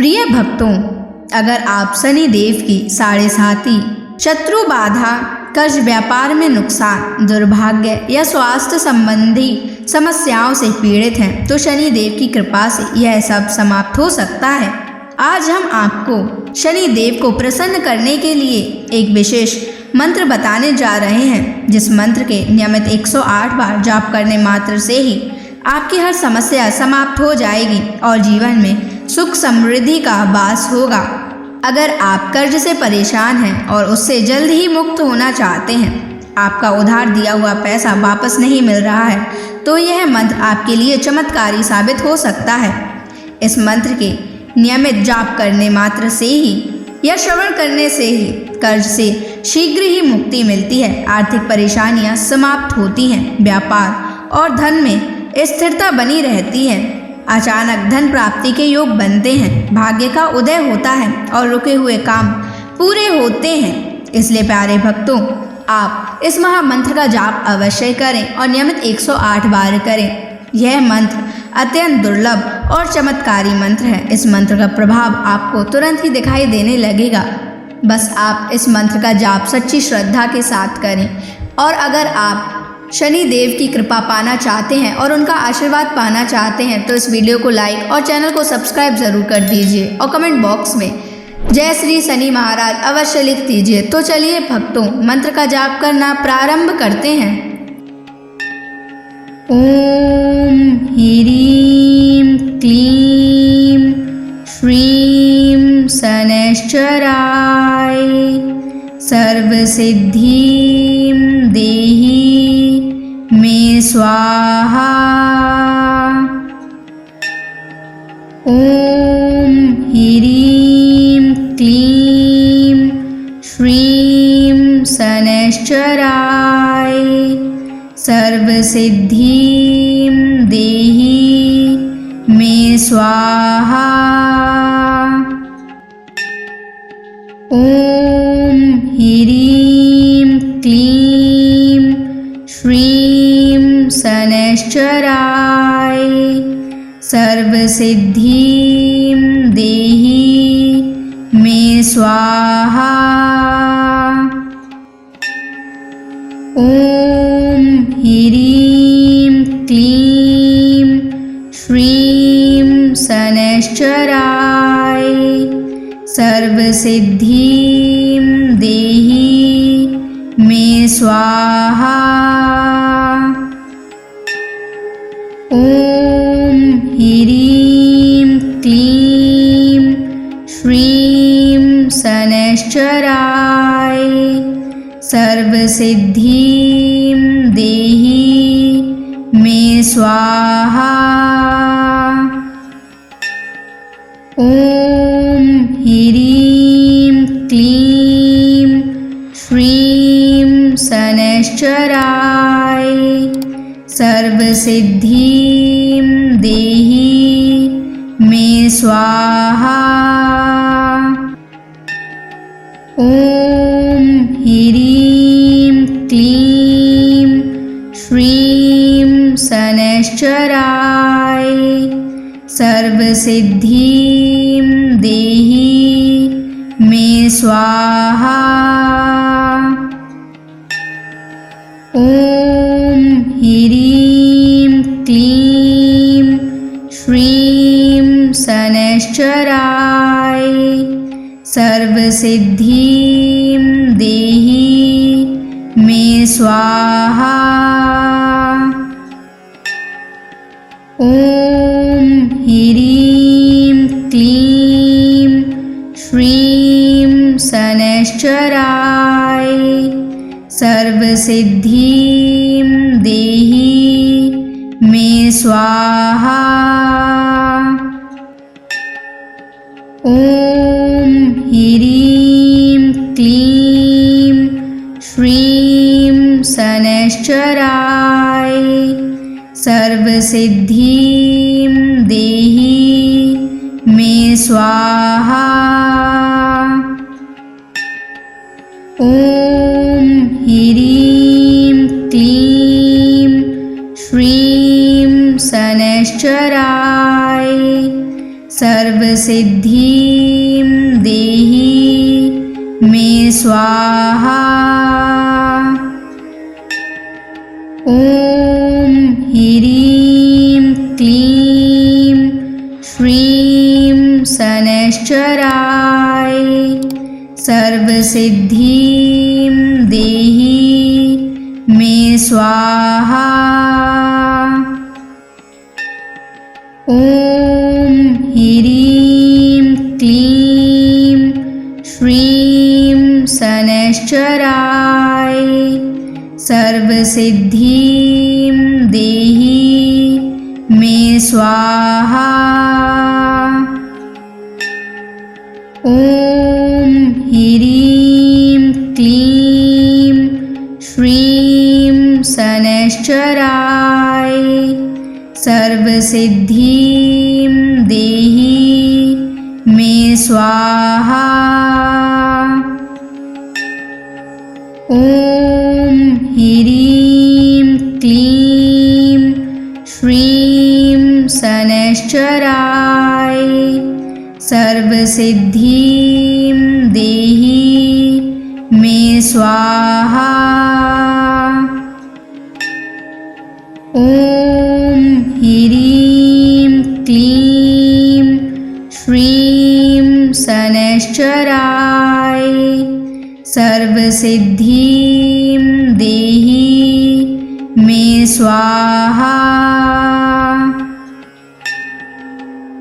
प्रिय भक्तों, अगर आप शनि देव की साढ़े साती, शत्रु बाधा, कर्ज, व्यापार में नुकसान, दुर्भाग्य या स्वास्थ्य संबंधी समस्याओं से पीड़ित हैं तो शनि देव की कृपा से यह सब समाप्त हो सकता है। आज हम आपको शनि देव को प्रसन्न करने के लिए एक विशेष मंत्र बताने जा रहे हैं, जिस मंत्र के नियमित 108 बार जाप करने मात्र से ही आपकी हर समस्या समाप्त हो जाएगी और जीवन में सुख समृद्धि का वास होगा। अगर आप कर्ज से परेशान हैं और उससे जल्द ही मुक्त होना चाहते हैं, आपका उधार दिया हुआ पैसा वापस नहीं मिल रहा है, तो यह मंत्र आपके लिए चमत्कारी साबित हो सकता है। इस मंत्र के नियमित जाप करने मात्र से ही या श्रवण करने से ही कर्ज से शीघ्र ही मुक्ति मिलती है, आर्थिक परेशानियां समाप्त होती हैं, व्यापार और धन में स्थिरता बनी रहती है, अचानक धन प्राप्ति के योग बनते हैं, भाग्य का उदय होता है और रुके हुए काम पूरे होते हैं। इसलिए प्यारे भक्तों, आप इस महामंत्र का जाप अवश्य करें और नियमित 108 बार करें। यह मंत्र अत्यंत दुर्लभ और चमत्कारी मंत्र है। इस मंत्र का प्रभाव आपको तुरंत ही दिखाई देने लगेगा। बस आप इस मंत्र का जाप सच्ची श्रद्धा के साथ करें। और अगर आप शनि देव की कृपा पाना चाहते हैं और उनका आशीर्वाद पाना चाहते हैं तो इस वीडियो को लाइक और चैनल को सब्सक्राइब जरूर कर दीजिए और कमेंट बॉक्स में जय श्री शनि महाराज अवश्य लिख दीजिए। तो चलिए भक्तों, मंत्र का जाप करना प्रारंभ करते हैं। ओम ह्रीं क्लीं श्रीं शनैश्चराय सर्वसिद्धिं देहि मे स्वाहा। ओम ह्रीं क्लीं श्रीं शनैश्चराय सर्वसिद्धिं देहि मे स्वाहा। ओम ह्रीं क्लीं श्रीं शनैश्चराय सर्वसिद्धिं देहि मे स्वाहा। ओम ह्रीं क्लीं श्रीं शनैश्चराय सर्वसिद्धिं देहि मे स्वाहा। ओम ह्रीं क्लीं श्रीं शनैश्चराय सर्वसिद्धिं देहि मे स्वाहा। ओम ह्रीं क्लीं श्रीं शनैश्चराय सर्वसिद्धिं देहि मे स्वाहा। ओम ह्रीं क्लीं श्रीं शनैश्चराय सर्वसिद्धिं देहि मे स्वाहा। ओम ह्रीं क्लीं श्रीं शनैश्चराय सर्वसिद्धिं देहि मे स्वाहा। ओम ह्रीं क्लीं श्रीं शनैश्चराय सर्वसिद्धिं देहि मे स्वाहा। ओम ह्रीं क्लीं श्रीं शनैश्चराय सर्वसिद्धिं देहि मे स्वाहा। ओम ह्रीं क्लीं श्रीं शनैश्चराय सर्वसिद्धिं देहि मे स्वाहा। ॐ ह्रीं क्लीं श्रीं शनैश्चराय सर्वसिद्धिं देहि मे स्वाहा। ॐ ह्रीं क्लीं श्रीं शनैश्चराय सर्वसिद्धिं देहि मे स्वाहा। ॐ ह्रीं क्लीं श्रीं शनैश्चराय सर्वसिद्धिं देहि मे स्वाहा। ॐ ह्रीं क्लीं श्रीं शनैश्चराय सर्वसिद्धिं देहि मे स्वाहा। ॐ ह्रीं क्लीं श्रीं शनैश्चराय सर्वसिद्धिं देहि मे स्वाहा।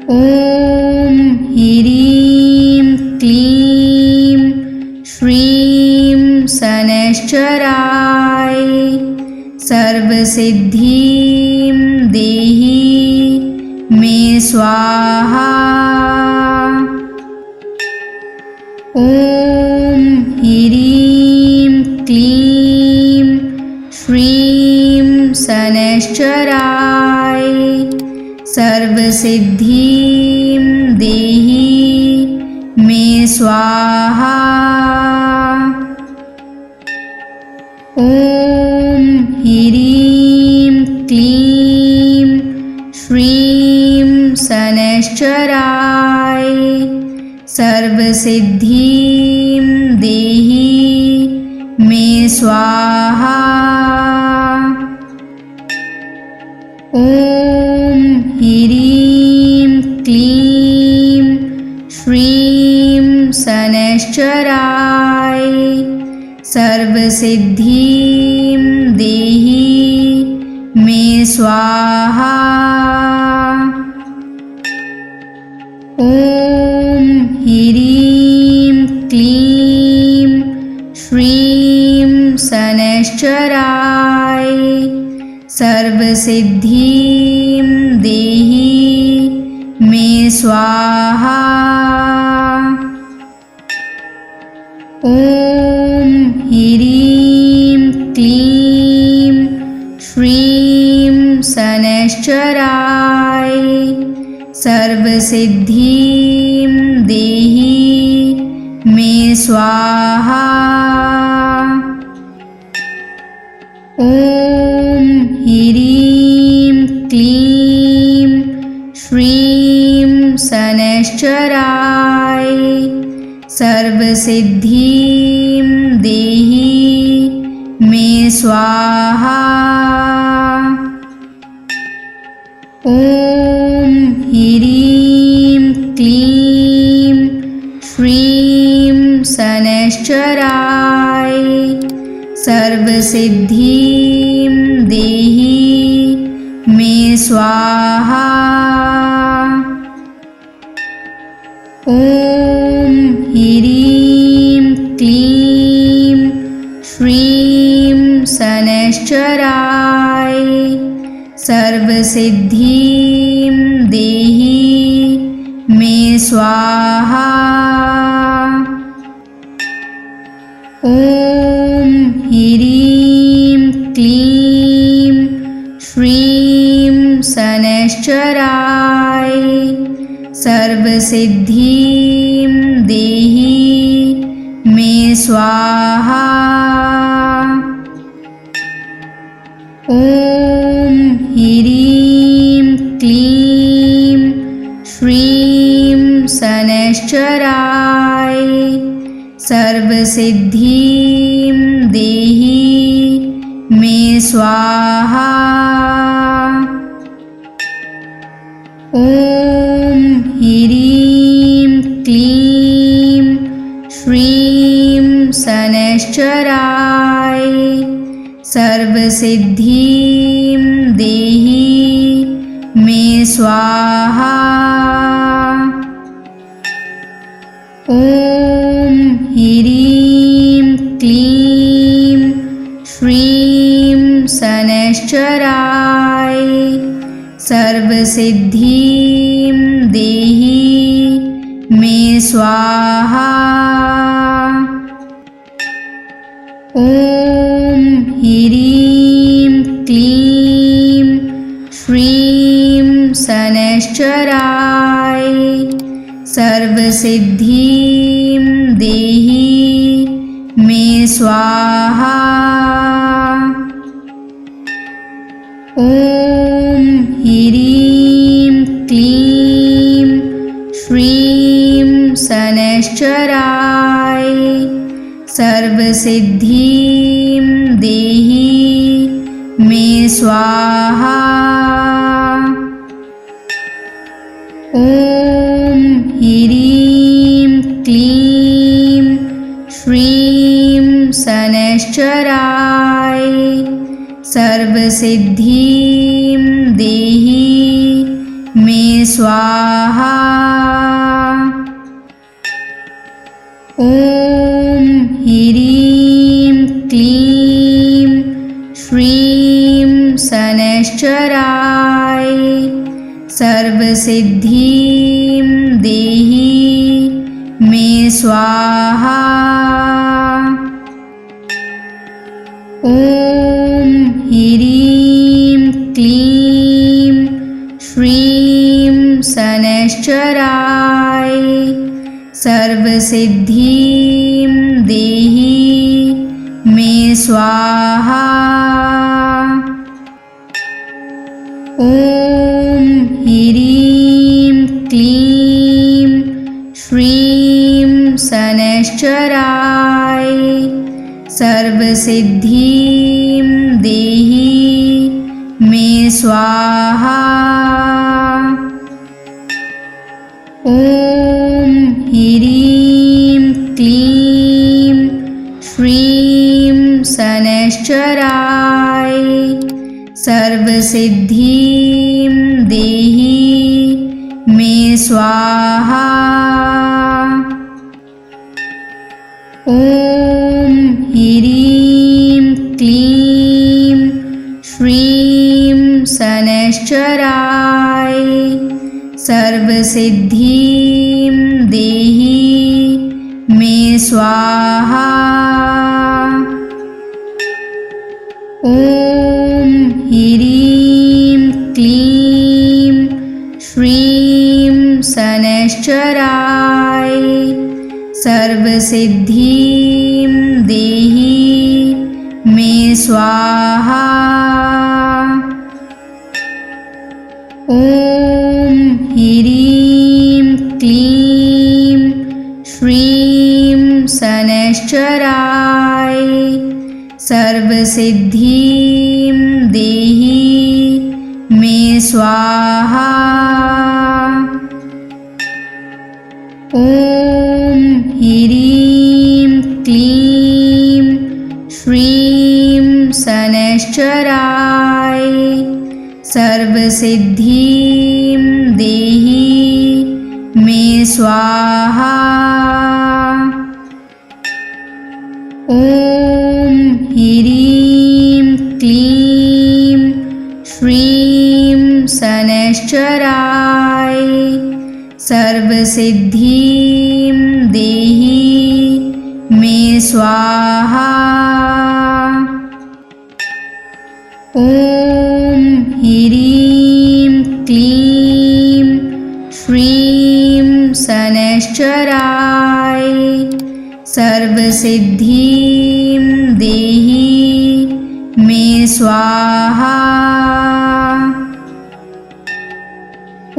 ॐ ह्रीं क्लीं श्रीं शनैश्चराय सर्वसिद्धिं देहि मे स्वाहा। ॐ ह्रीं क्लीं श्रीं शनैश्चराय सर्वसिद्धिं देहि मे स्वाहा। ॐ ह्रीं क्लीं श्रीं शनैश्चराय सर्वसिद्धिं देहि मे स्वाहा। ॐ ह्रीं क्लीं श्रीं शनैश्चराय सर्वसिद्धिं देहि मे स्वाहा। ॐ ह्रीं क्लीं श्रीं शनैश्चराय सर्वसिद्धिं देहि मे स्वाहा। ॐ ह्रीं क्लीं श्रीं शनैश्चराय सर्वसिद्धिं देहि मे स्वाहा। ॐ ह्रीं क्लीं श्रीं शनैश्चराय सर्वसिद्धिं देहि मे स्वाहा। ॐ ह्रीं क्लीं श्रीं शनैश्चराय सर्वसिद्धिं देहि मे स्वाहा। ॐ ह्रीं क्लीं श्रीं शनैश्चराय सर्वसिद्धिं देहि मे स्वाहा। ॐ ह्रीं क्लीं श्रीं शनैश्चराय सर्वसिद्धिं देहि मे स्वाहा। ॐ ह्रीं क्लीं श्रीं शनैश्चराय सर्वसिद्धिं देहि मे स्वाहा। ॐ ह्रीं क्लीं श्रीं शनैश्चराय सर्वसिद्धिं देहि मे स्वाहा। ॐ ह्रीं क्लीं श्रीं शनैश्चराय सर्वसिद्धिं देहि मे स्वाहा। ॐ ह्रीं क्लीं श्रीं शनैश्चराय सर्वसिद्धिं देहि मे स्वाहा। ॐ ह्रीं क्लीं श्रीं शनैश्चराय सर्वसिद्धिं देहि मे स्वाहा। ॐ ह्रीं क्लीं श्रीं शनैश्चराय सर्वसिद्धिं देहि मे स्वाहा। ॐ ह्रीं क्लीं श्रीं शनैश्चराय सर्वसिद्धिं देहि मे स्वाहा। ॐ ह्रीं क्लीं श्रीं शनैश्चराय सर्वसिद्धिं देहि मे स्वाहा। ॐ ह्रीं क्लीं श्रीं शनैश्चराय सर्वसिद्धिं देहि मे स्वाहा। ॐ ह्रीं क्लीं श्रीं शनैश्चराय सर्वसिद्धिं देहि मे स्वाहा। ॐ ह्रीं क्लीं श्रीं शनैश्चराय सर्वसिद्धिं देहि मे स्वाहा। ॐ ह्रीं क्लीं श्रीं शनैश्चराय सर्वसिद्धिं देहि मे स्वाहा। ॐ ह्रीं क्लीं श्रीं शनैश्चराय सर्वसिद्धिं देहि मे स्वाहा। ॐ ह्रीं क्लीं श्रीं शनैश्चराय सर्वसिद्धिं देहि मे स्वाहा। ॐ ह्रीं क्लीं श्रीं शनैश्चराय सर्वसिद्धिं देहि मे स्वाहा। ॐ ह्रीं क्लीं श्रीं शनैश्चराय सर्वसिद्धिं देहि मे स्वाहा।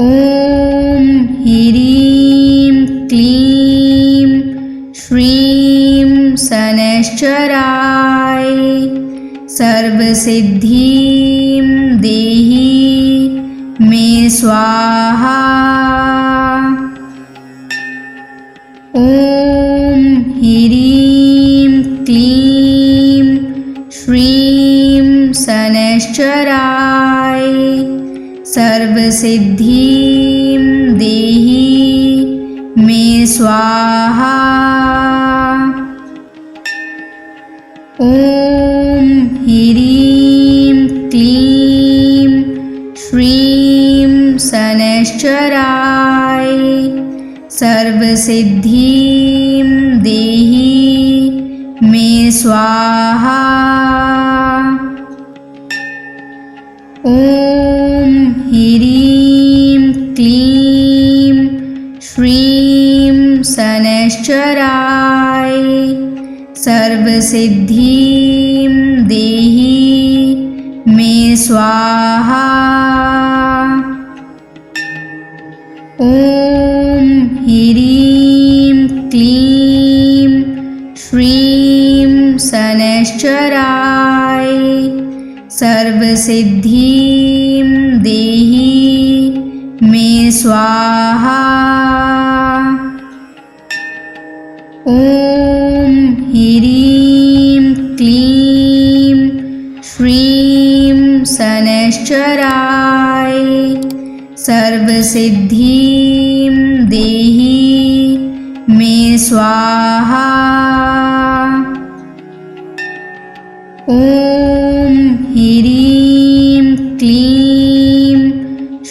ॐ ह्रीं क्लीं श्रीं शनैश्चराय सर्वसिद्धिं देहि मे स्वाहा। ॐ ह्रीं क्लीं श्रीं शनैश्चराय सर्वसिद्धिं देहि मे स्वाहा। ॐ ह्रीं क्लीं श्रीं शनैश्चराय सर्वसिद्धिं देहि मे स्वाहा। ॐ ह्रीं क्लीं श्रीं शनैश्चराय सर्वसिद्धिं देहि मे स्वाहा। ॐ ह्रीं क्लीं श्रीं शनैश्चराय सर्वसिद्धिं देहि मे स्वाहा। ॐ ह्रीं क्लीं श्रीं शनैश्चराय सर्वसिद्धिं देहि मे स्वाहा। ॐ ह्रीं क्लीं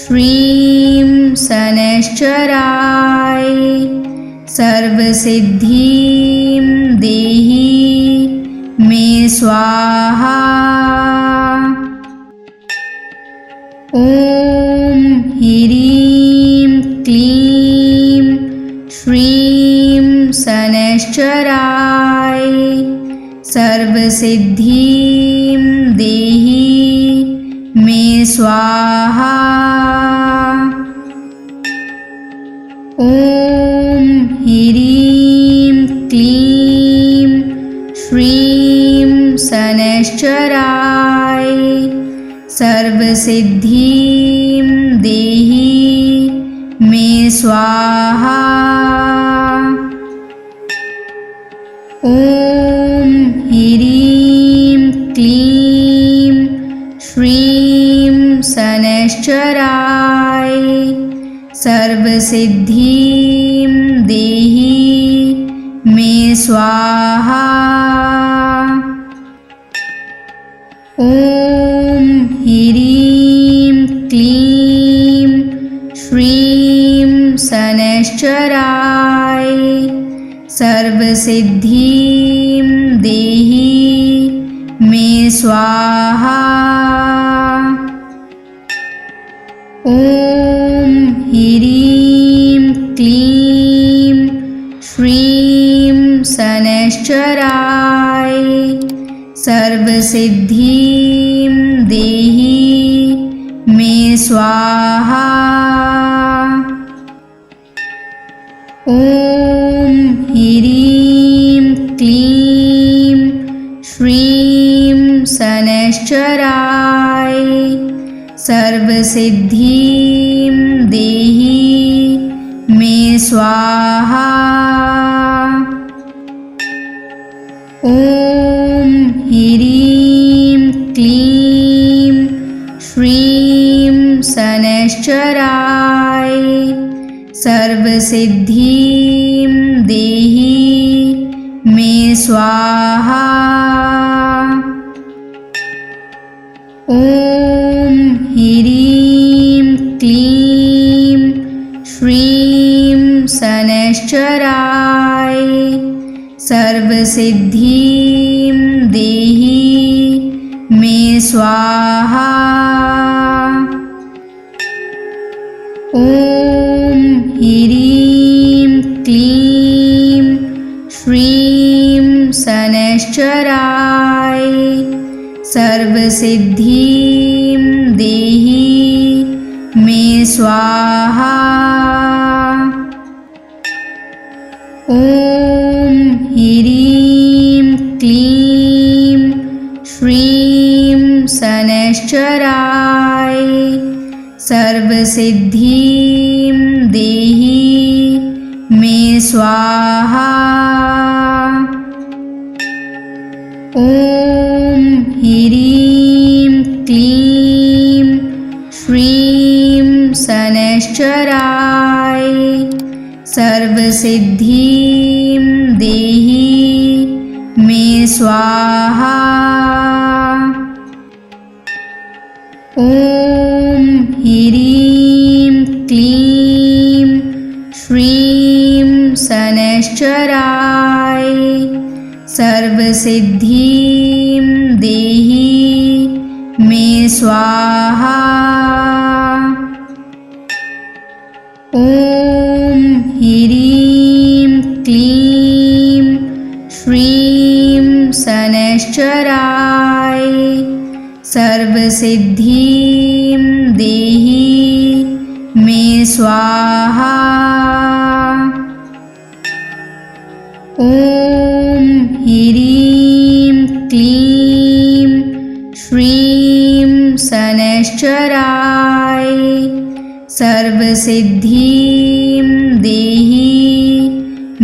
श्रीं शनैश्चराय सर्वसिद्धिं देहि मे स्वाहा। ॐ ह्रीं क्लीं श्रीं शनैश्चराय सर्वसिद्धिं देहि मे स्वाहा। ॐ ह्रीं क्लीं श्रीं शनैश्चराय सर्वसिद्धिं देहि मे स्वाहा। ॐ ह्रीं क्लीं श्रीं शनैश्चराय सर्वसिद्धिं देहि मे स्वाहा। ॐ ह्रीं क्लीं श्रीं शनैश्चराय सर्वसिद्धिं देहि मे स्वाहा। ॐ ह्रीं क्लीं श्रीं शनैश्चराय सर्वसिद्धिं देहि मे स्वाहा। ॐ ह्रीं क्लीं श्रीं शनैश्चराय सर्वसिद्धिं देहि मे स्वाहा। ॐ ह्रीं क्लीं श्रीं शनैश्चराय सर्वसिद्धिं देहि मे स्वाहा। ॐ ह्रीं क्लीं श्रीं शनैश्चराय सर्वसिद्धिं देहि मे स्वाहा। ॐ ह्रीं क्लीं श्रीं शनैश्चराय सर्वसिद्धिं देहि मे स्वाहा। ॐ ॐ ह्रीं क्लीं श्रीं शनैश्चराय सर्वसिद्धिं देहि मे स्वाहा। ॐ ह्रीं क्लीं श्रीं शनैश्चराय सर्वसिद्धिं देहि मे स्वाहा। ॐ ह्रीं क्लीं श्रीं शनैश्चराय सर्वसिद्धिं देहि मे स्वाहा। ॐ ह्रीं क्लीं श्रीं शनैश्चराय सर्वसिद्धिं देहि मे स्वाहा। ॐ ह्रीं क्लीं श्रीं शनैश्चराय सर्वसिद्धिं देहि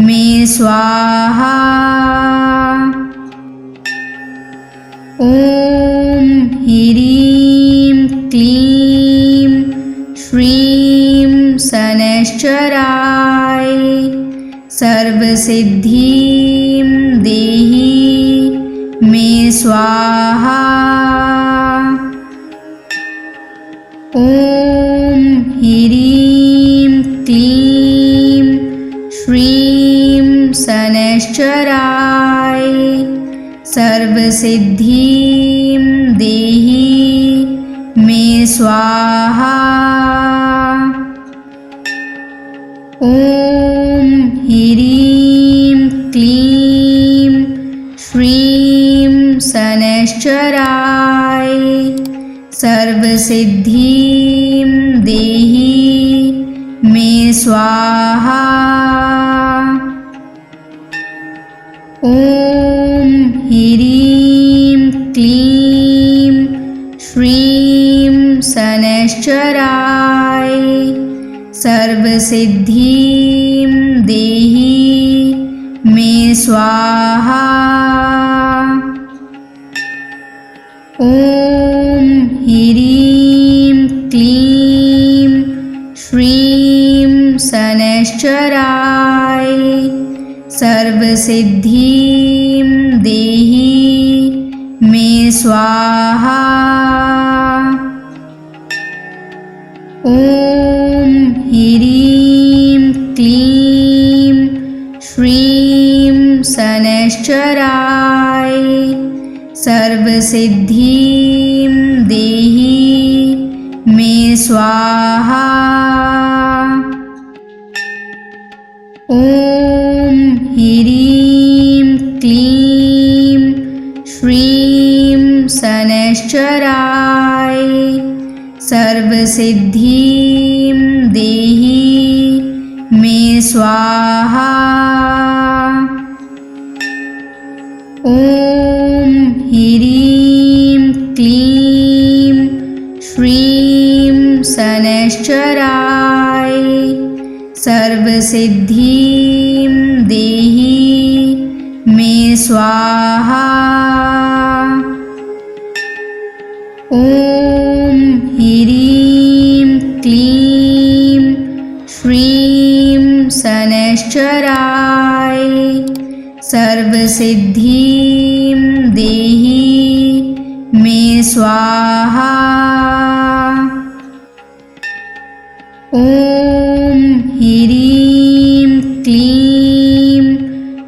मे स्वाहा। ॐ ह्रीं क्लीं श्रीं शनैश्चराय सर्वसिद्धिं देहि मे स्वाहा। ॐ ह्रीं क्लीं श्रीं शनैश्चराय सर्वसिद्धिं देहि मे स्वाहा। ॐ ह्रीं क्लीं श्रीं शनैश्चराय सर्वसिद्धिं देहि मे स्वाहा। ॐ ह्रीं क्लीं श्रीं शनैश्चराय सर्वसिद्धिं देहि मे स्वाहा। ॐ ह्रीं क्लीं श्रीं शनैश्चराय सर्वसिद्धिं देहि मे स्वाहा। ॐ ह्रीं क्लीं श्रीं शनैश्चराय सर्वसिद्धिं देहि मे स्वाहा। ॐ ह्रीं क्लीं श्रीं शनैश्चराय सर्वसिद्धिं देहि मे स्वाहा। ॐ ह्रीं क्लीं श्रीं शनैश्चराय सर्वसिद्धिं देहि मे स्वाहा। ॐ ह्रीं क्लीं श्रीं शनैश्चराय सर्वसिद्धिं देहि मे स्वाहा। ॐ ह्रीं क्लीं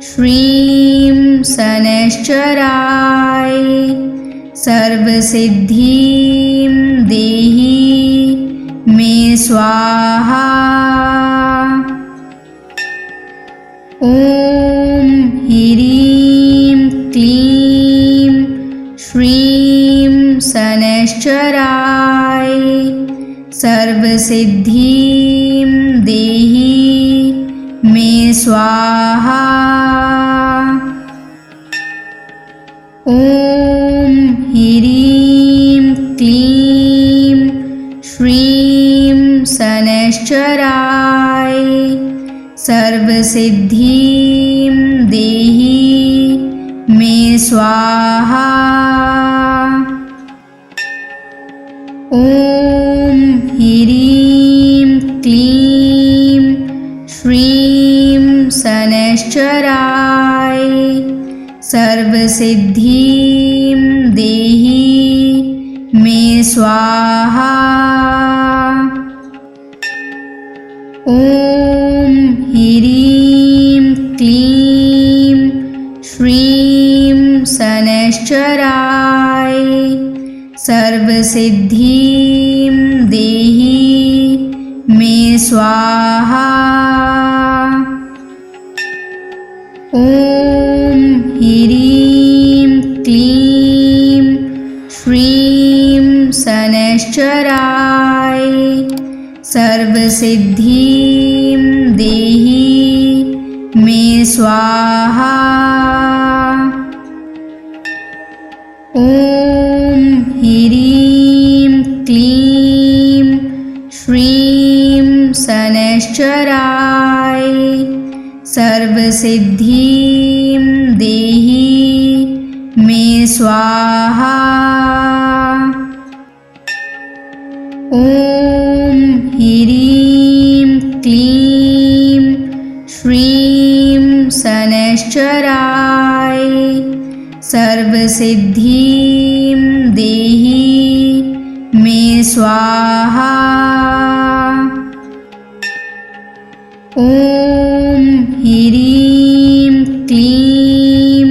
श्रीं शनैश्चराय सर्वसिद्धिं देहि मे स्वाहा। ॐ ह्रीं क्लीं श्रीं शनैश्चराय सर्वसिद्धिं देहि मे स्वाहा। ॐ ह्रीं क्लीं श्रीं शनैश्चराय सर्वसिद्धिं देहि मे स्वाहा। ॐ ह्रीं क्लीं श्रीं शनैश्चराय सर्वसिद्धिं देहि मे स्वाहा। ॐ ह्रीं क्लीं श्रीं शनैश्चराय सर्वसिद्धिं देहि मे स्वाहा। ॐ ह्रीं क्लीं श्रीं शनैश्चराय सर्वसिद्धिं देहि मे स्वाहा। ॐ ह्रीं क्लीं श्रीं शनैश्चराय सर्वसिद्धिं देहि मे स्वाहा। ॐ ह्रीं क्लीं श्रीं शनैश्चराय सर्वसिद्धिं देहि मे स्वाहा। ॐ ह्रीं क्लीं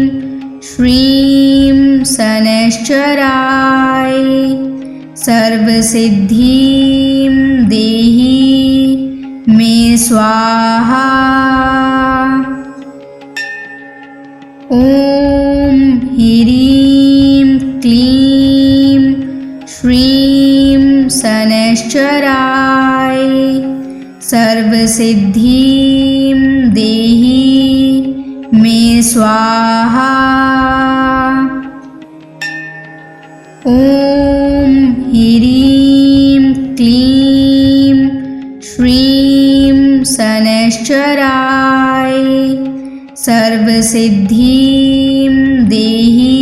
श्रीं शनैश्चराय सर्वसिद्धिं देहि मे स्वाहा। ॐ ह्रीं क्लीं श्रीं शनैश्चराय सर्वसिद्धिं देहि मे स्वाहा। ॐ ह्रीं क्लीं श्रीं शनैश्चराय सर्वसिद्धिं देहि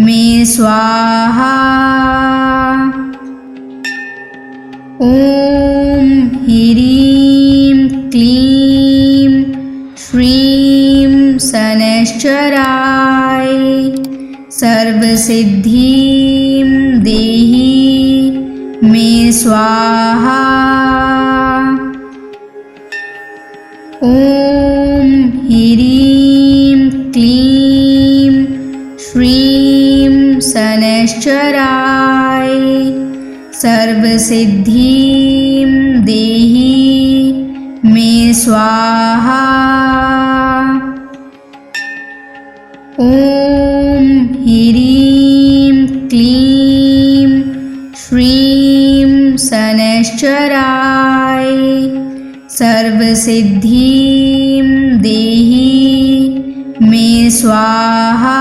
मे स्वाहा। ॐ ह्रीं क्लीं श्रीं शनैश्चराय सर्वसिद्धिं देहि मे स्वाहा। ॐ ह्रीं क्लीं श्रीं शनैश्चराय सर्वसिद्धिं देहि मे स्वाहा। ॐ ह्रीं क्लीं श्रीं शनैश्चराय सर्वसिद्धिं देहि मे स्वाहा।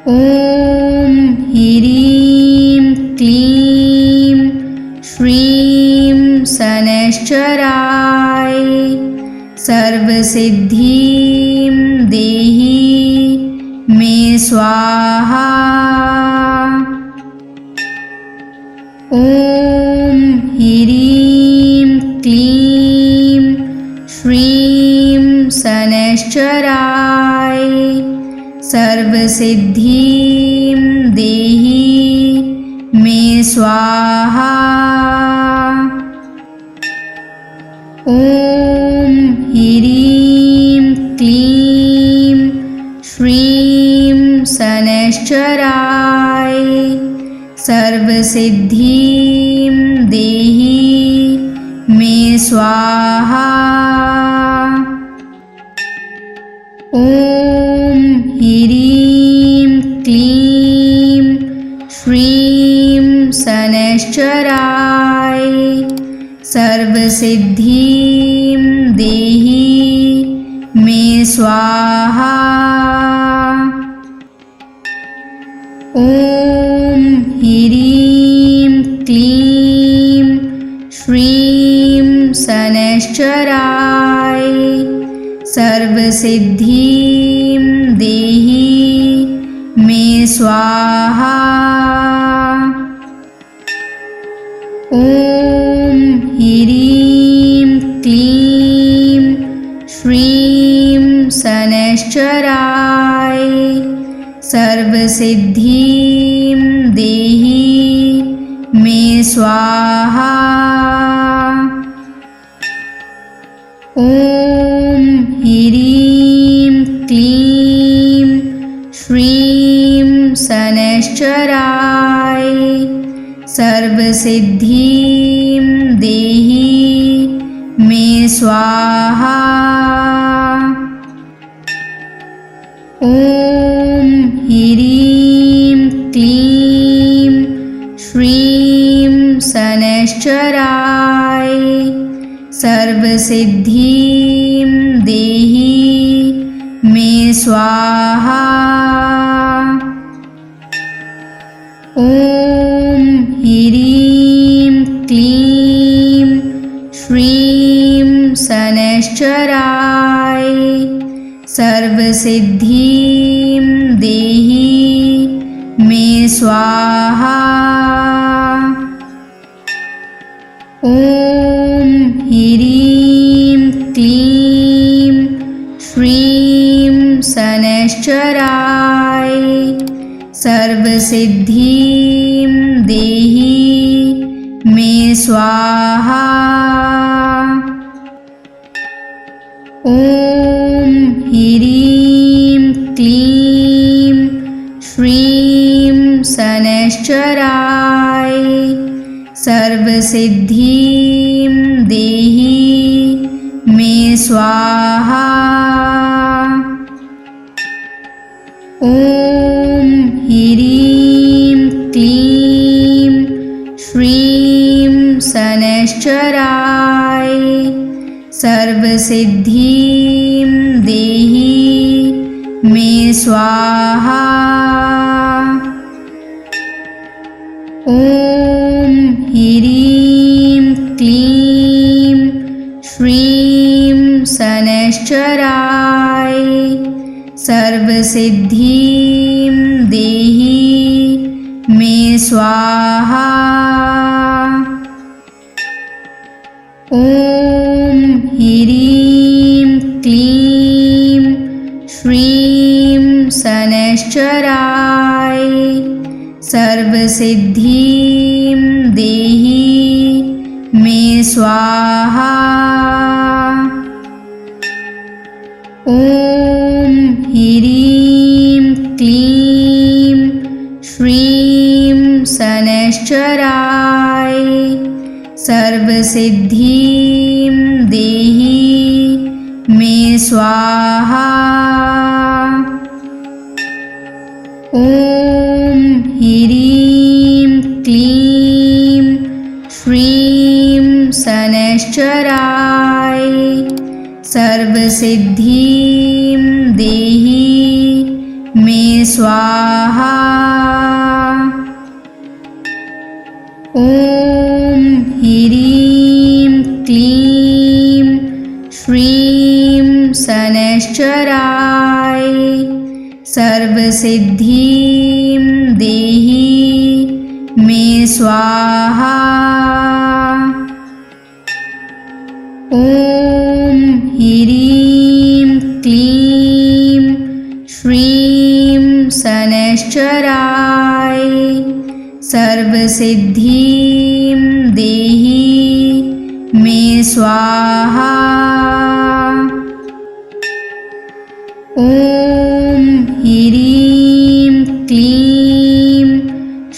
ॐ ह्रीं क्लीं श्रीं शनैश्चराय सर्वसिद्धिं देहि मे स्वाहा। ॐ ह्रीं क्लीं श्रीं शनैश्चराय सर्वसिद्धिं देहि मे स्वाहा। ॐ ह्रीं क्लीं श्रीं शनैश्चराय सर्वसिद्धिं देहि मे स्वाहा। ॐ ह्रीं क्लीं श्रीं शनैश्चराय सर्वसिद्धिं देहि मे स्वाहा। ॐ ह्रीं क्लीं श्रीं शनैश्चराय सर्वसिद्धिं देहि मे स्वाहा। ॐ ह्रीं क्लीं श्रीं शनैश्चराय सर्वसिद्धिं देहि मे स्वाहा। ॐ ह्रीं क्लीं श्रीं शनैश्चराय सर्वसिद्धिं देहि मे स्वाहा। ॐ ह्रीं क्लीं श्रीं शनैश्चराय सर्वसिद्धिं देहि मे स्वाहा। ॐ ह्रीं क्लीं श्रीं शनैश्चराय सर्वसिद्धिं देहि मे स्वाहा। ॐ ह्रीं क्लीं श्रीं शनैश्चराय सर्वसिद्धिं देहि मे स्वाहा। ॐ ह्रीं क्लीं श्रीं शनैश्चराय सर्वसिद्धिं देहि मे स्वाहा। ॐ ह्रीं क्लीं श्रीं शनैश्चराय सर्वसिद्धिं देहि मे स्वाहा। ॐ ह्रीं क्लीं श्रीं शनैश्चराय सर्वसिद्धिं देहि मे स्वाहा। ॐ ह्रीं क्लीं श्रीं शनैश्चराय सर्वसिद्धिं देहि मे स्वाहा। ॐ ह्रीं क्लीं श्रीं शनैश्चराय सर्वसिद्धिं देहि मे स्वाहा। ॐ ह्रीं क्लीं श्रीं शनैश्चराय सर्वसिद्धिं देहि मे स्वाहा। ॐ ह्रीं क्लीं श्रीं शनैश्चराय सर्वसिद्धिं देहि मे स्वाहा। ॐ ह्रीं क्लीं श्रीं शनैश्चराय सर्वसिद्धिं देहि मे स्वाहा। ॐ ह्रीं क्लीं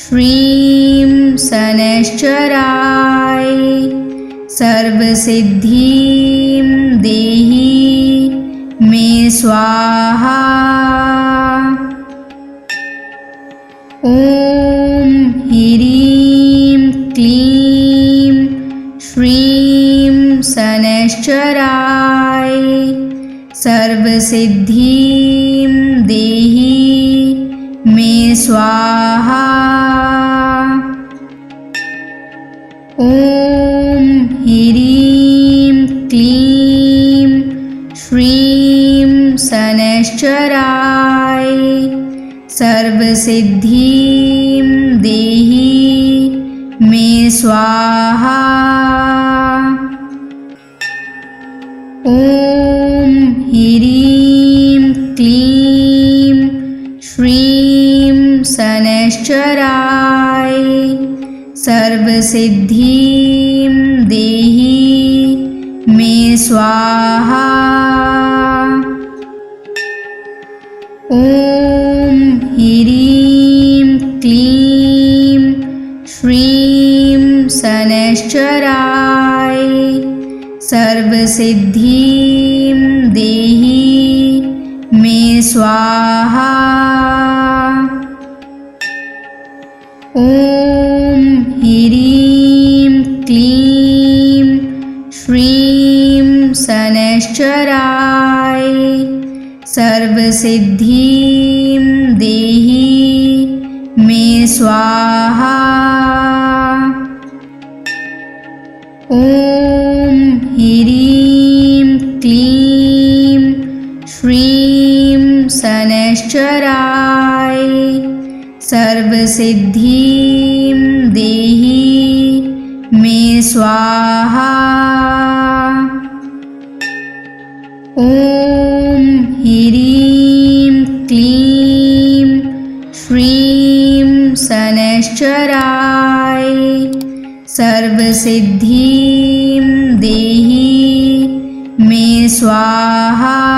श्रीं शनैश्चराय सर्वसिद्धिं देहि मे स्वाहा। ॐ ह्रीं क्लीं श्रीं शनैश्चराय सर्वसिद्धिं देहि मे स्वाहा। ॐ ह्रीं क्लीं श्रीं शनैश्चराय सर्वसिद्धिं देहि मे स्वाहा। ॐ ह्रीं क्लीं श्रीं शनैश्चराय सर्वसिद्धिं देहि मे स्वाहा। ॐ ह्रीं क्लीं श्रीं शनैश्चराय सर्वसिद्धिं देहि मे स्वाहा। ॐ ह्रीं क्लीं श्रीं शनैश्चराय सर्वसिद्धिं देहि मे स्वाहा। ॐ ह्रीं क्लीं श्रीं शनैश्चराय सर्वसिद्धिं देहि मे स्वाहा। ॐ ह्रीं क्लीं श्रीं शनैश्चराय सर्वसिद्धिं देहि मे स्वाहा।